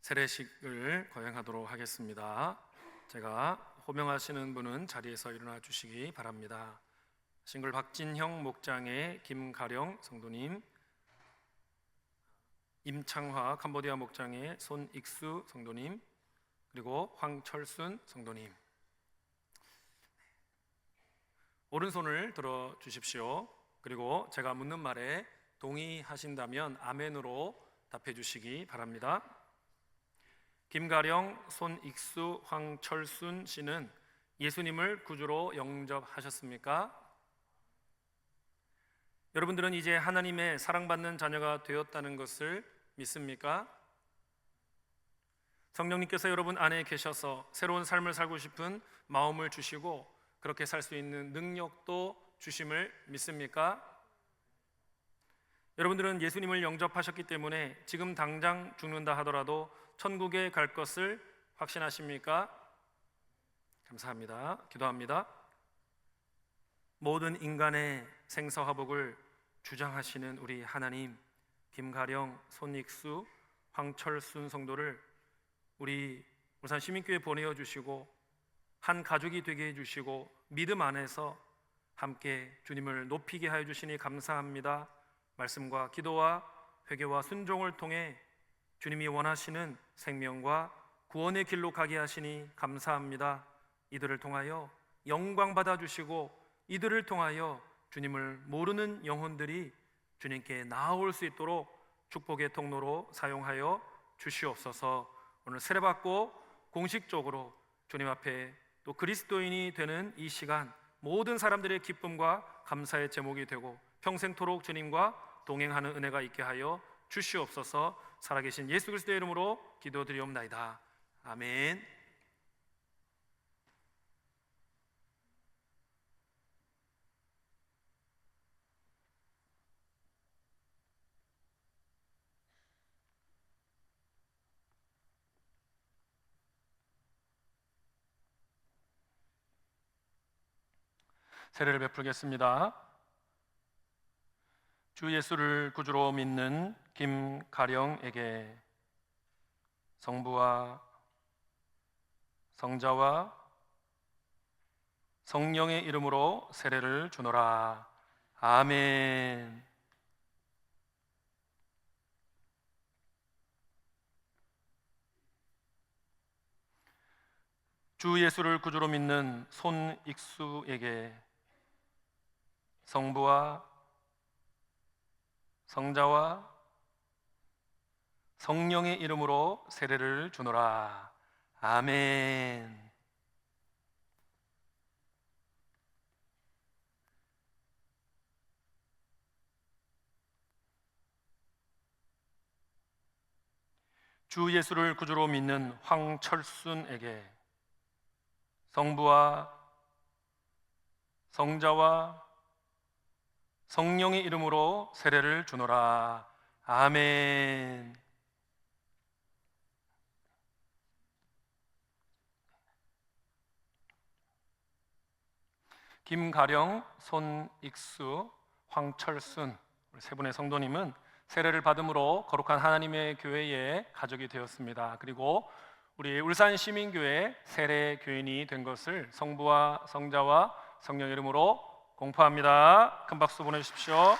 세례식을 거행하도록 하겠습니다. 제가 호명하시는 분은 자리에서 일어나 주시기 바랍니다. 싱글 박진형 목장의 김가령 성도님, 임창화 캄보디아 목장의 손익수 성도님, 그리고 황철순 성도님. 오른손을 들어 주십시오. 그리고 제가 묻는 말에 동의하신다면 아멘으로 답해 주시기 바랍니다. 김가령, 손익수, 황철순 씨는 예수님을 구주로 영접하셨습니까? 여러분들은 이제 하나님의 사랑받는 자녀가 되었다는 것을 믿습니까? 성령님께서 여러분 안에 계셔서 새로운 삶을 살고 싶은 마음을 주시고 그렇게 살 수 있는 능력도 주심을 믿습니까? 여러분들은 예수님을 영접하셨기 때문에 지금 당장 죽는다 하더라도 천국에 갈 것을 확신하십니까? 감사합니다. 기도합니다. 모든 인간의 생사화복을 주장하시는 우리 하나님, 김가령, 손익수, 황철순 성도를 우리 울산 시민교회에 보내어 주시고 한 가족이 되게 해주시고 믿음 안에서 함께 주님을 높이게 하여 주시니 감사합니다. 말씀과 기도와 회개와 순종을 통해 주님이 원하시는 생명과 구원의 길로 가게 하시니 감사합니다. 이들을 통하여 영광 받아주시고 이들을 통하여 주님을 모르는 영혼들이 주님께 나아올 수 있도록 축복의 통로로 사용하여 주시옵소서. 오늘 세례받고 공식적으로 주님 앞에 또 그리스도인이 되는 이 시간, 모든 사람들의 기쁨과 감사의 제목이 되고 평생토록 주님과 동행하는 은혜가 있게 하여 주시옵소서. 살아계신 예수 그리스도의 이름으로 기도드리옵나이다. 아멘. 세례를 베풀겠습니다. 주 예수를 구주로 믿는 김가령에게 성부와 성자와 성령의 이름으로 세례를 주노라. 아멘. 주 예수를 구주로 믿는 손익수에게 성부와 성자와 성령의 이름으로 세례를 주노라. 아멘. 주 예수를 구주로 믿는 황철순에게 성부와 성자와 성령의 이름으로 세례를 주노라. 아멘. 김가령, 손익수, 황철순 세 분의 성도님은 세례를 받음으로 거룩한 하나님의 교회의 가족이 되었습니다. 그리고 우리 울산 시민교회 세례 교인이 된 것을 성부와 성자와 성령 이름으로 공포합니다. 큰 박수 보내주십시오.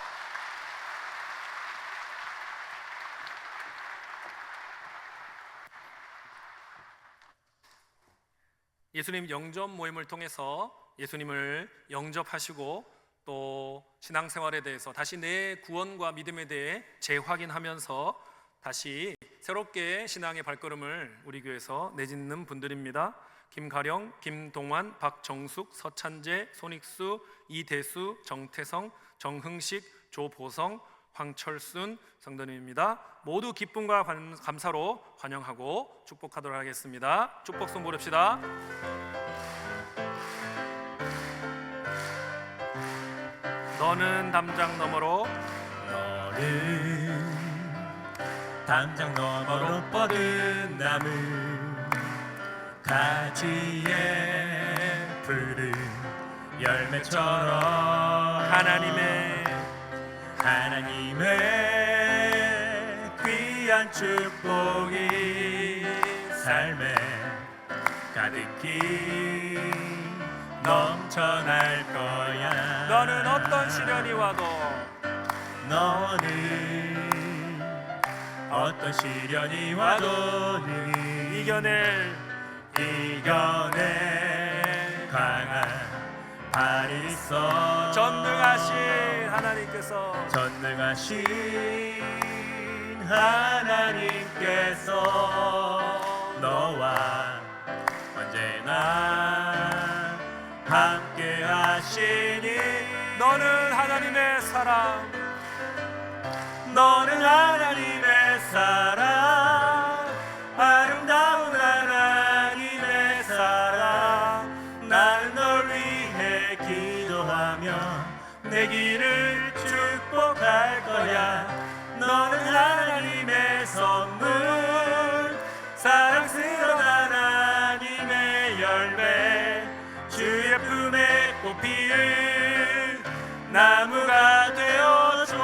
예수님 영접 모임을 통해서 예수님을 영접하시고 또 신앙생활에 대해서 다시 내 구원과 믿음에 대해 재확인하면서 다시 새롭게 신앙의 발걸음을 우리 교회에서 내딛는 분들입니다. 김가령, 김동환, 박정숙, 서찬재, 손익수, 이대수, 정태성, 정흥식, 조보성, 황철순 성도님입니다. 모두 기쁨과 감사로 환영하고 축복하도록 하겠습니다. 축복송 부릅시다. 너는 담장 너머로, 너는 담장 너머로 뻗은 나무 가지에 푸른 열매처럼 하나님의 귀한 무궁한 축복이 삶에 가득히 넘쳐날 거야. 너는 어떤 시련이 와도 너는 어떤 시련이 와도 능히 이겨낼 강한 발이 있어. 전능하신 하나님께서 전능하신 하나님께서 너와 언제나 함께 하시니. 너는 하나님의 사랑, 너는 하나님의 사랑, 아름다운 하나님의 사랑. 나는 널 위해 기도하며 내 길을 축복할 거야. 너는 하나님의 선물, 사랑스러운 하나님의 열매, 주의 품에 꽃피울 나무가 되어줘.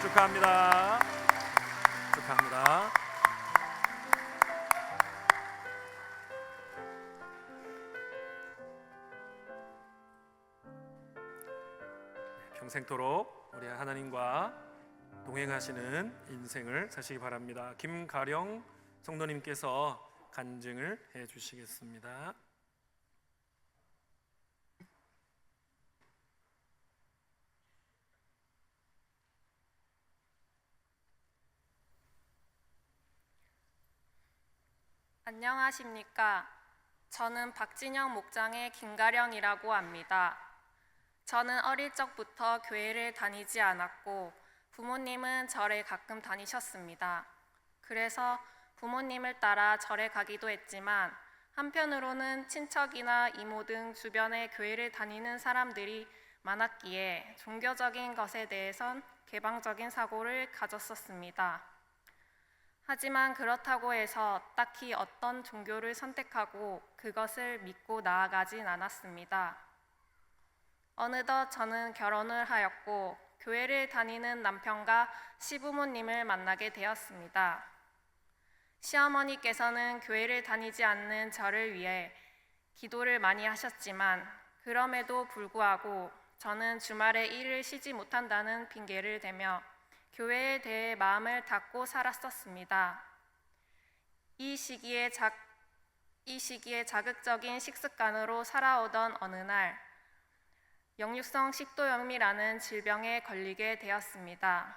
축하합니다. 축하합니다. 평생토록 우리 하나님과 동행하시는 인생을 사시기 바랍니다. 김가령 성도님께서 간증을 해 주시겠습니다. 안녕하십니까. 저는 박진영 목장의 김가령이라고 합니다. 저는 어릴 적부터 교회를 다니지 않았고 부모님은 절에 가끔 다니셨습니다. 그래서 부모님을 따라 절에 가기도 했지만 한편으로는 친척이나 이모 등 주변에 교회를 다니는 사람들이 많았기에 종교적인 것에 대해선 개방적인 사고를 가졌었습니다. 하지만 그렇다고 해서 딱히 어떤 종교를 선택하고 그것을 믿고 나아가진 않았습니다. 어느덧 저는 결혼을 하였고 교회를 다니는 남편과 시부모님을 만나게 되었습니다. 시어머니께서는 교회를 다니지 않는 저를 위해 기도를 많이 하셨지만 그럼에도 불구하고 저는 주말에 일을 쉬지 못한다는 핑계를 대며 교회에 대해 마음을 닫고 살았었습니다. 이 시기에 자극적인 식습관으로 살아오던 어느 날 역류성 식도염이라는 질병에 걸리게 되었습니다.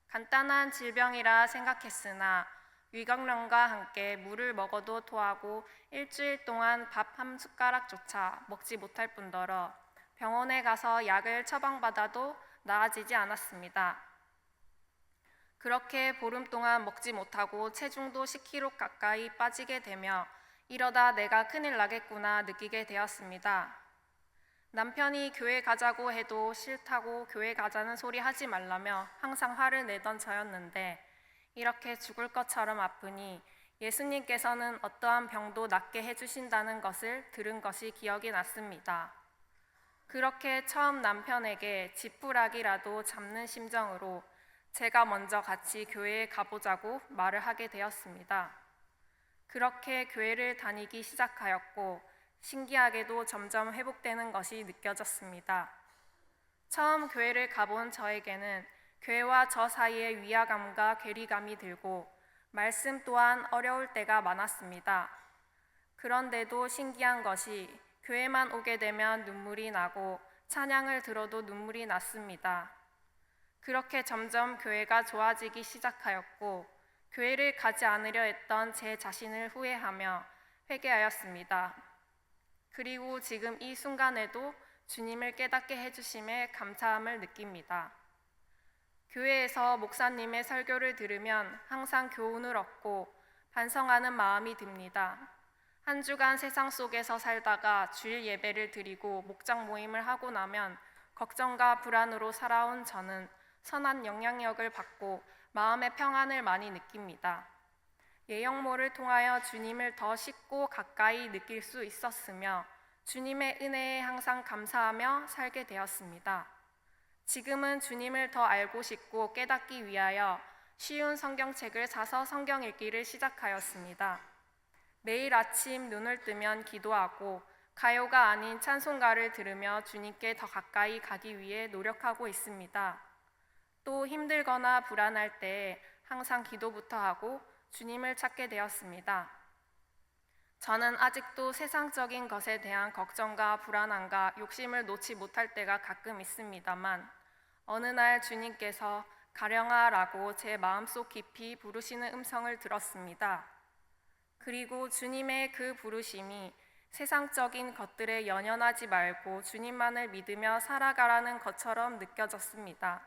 간단한 질병이라 생각했으나 위경련과 함께 물을 먹어도 토하고 일주일 동안 밥 한 숟가락조차 먹지 못할 뿐더러 병원에 가서 약을 처방받아도 나아지지 않았습니다. 그렇게 보름 동안 먹지 못하고 체중도 10kg 가까이 빠지게 되며 이러다 내가 큰일 나겠구나 느끼게 되었습니다. 남편이 교회 가자고 해도 싫다고 교회 가자는 소리 하지 말라며 항상 화를 내던 저였는데 이렇게 죽을 것처럼 아프니 예수님께서는 어떠한 병도 낫게 해주신다는 것을 들은 것이 기억이 났습니다. 그렇게 처음 남편에게 지푸라기라도 잡는 심정으로 제가 먼저 같이 교회에 가보자고 말을 하게 되었습니다. 그렇게 교회를 다니기 시작하였고 신기하게도 점점 회복되는 것이 느껴졌습니다. 처음 교회를 가본 저에게는 교회와 저 사이에 위화감과 괴리감이 들고 말씀 또한 어려울 때가 많았습니다. 그런데도 신기한 것이 교회만 오게 되면 눈물이 나고 찬양을 들어도 눈물이 났습니다. 그렇게 점점 교회가 좋아지기 시작하였고 교회를 가지 않으려 했던 제 자신을 후회하며 회개하였습니다. 그리고 지금 이 순간에도 주님을 깨닫게 해주심에 감사함을 느낍니다. 교회에서 목사님의 설교를 들으면 항상 교훈을 얻고 반성하는 마음이 듭니다. 한 주간 세상 속에서 살다가 주일 예배를 드리고 목장 모임을 하고 나면 걱정과 불안으로 살아온 저는 선한 영향력을 받고 마음의 평안을 많이 느낍니다. 예영모를 통하여 주님을 더 쉽고 가까이 느낄 수 있었으며 주님의 은혜에 항상 감사하며 살게 되었습니다. 지금은 주님을 더 알고 싶고 깨닫기 위하여 쉬운 성경책을 사서 성경 읽기를 시작하였습니다. 매일 아침 눈을 뜨면 기도하고 가요가 아닌 찬송가를 들으며 주님께 더 가까이 가기 위해 노력하고 있습니다. 또 힘들거나 불안할 때 항상 기도부터 하고 주님을 찾게 되었습니다. 저는 아직도 세상적인 것에 대한 걱정과 불안함과 욕심을 놓지 못할 때가 가끔 있습니다만 어느 날 주님께서 가령아라고 제 마음속 깊이 부르시는 음성을 들었습니다. 그리고 주님의 그 부르심이 세상적인 것들에 연연하지 말고 주님만을 믿으며 살아가라는 것처럼 느껴졌습니다.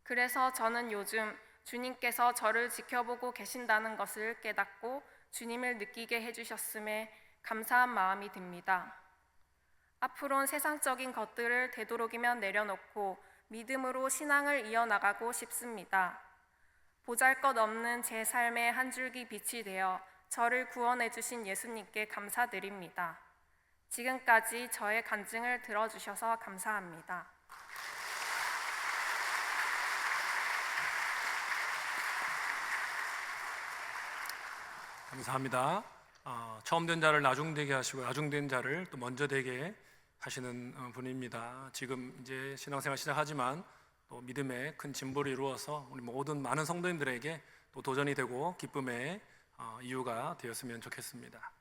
그래서 저는 요즘 주님께서 저를 지켜보고 계신다는 것을 깨닫고 주님을 느끼게 해주셨음에 감사한 마음이 듭니다. 앞으로는 세상적인 것들을 되도록이면 내려놓고 믿음으로 신앙을 이어나가고 싶습니다. 보잘것없는 제 삶의 한 줄기 빛이 되어 저를 구원해 주신 예수님께 감사드립니다. 지금까지 저의 간증을 들어주셔서 감사합니다. 감사합니다. 처음 된 자를 나중되게 하시고 나중된 자를 또 먼저 되게 하시는 분입니다. 지금 이제 신앙생활 시작하지만 또 믿음의 큰 진보를 이루어서 우리 모든 많은 성도님들에게 또 도전이 되고 기쁨의 이유가 되었으면 좋겠습니다.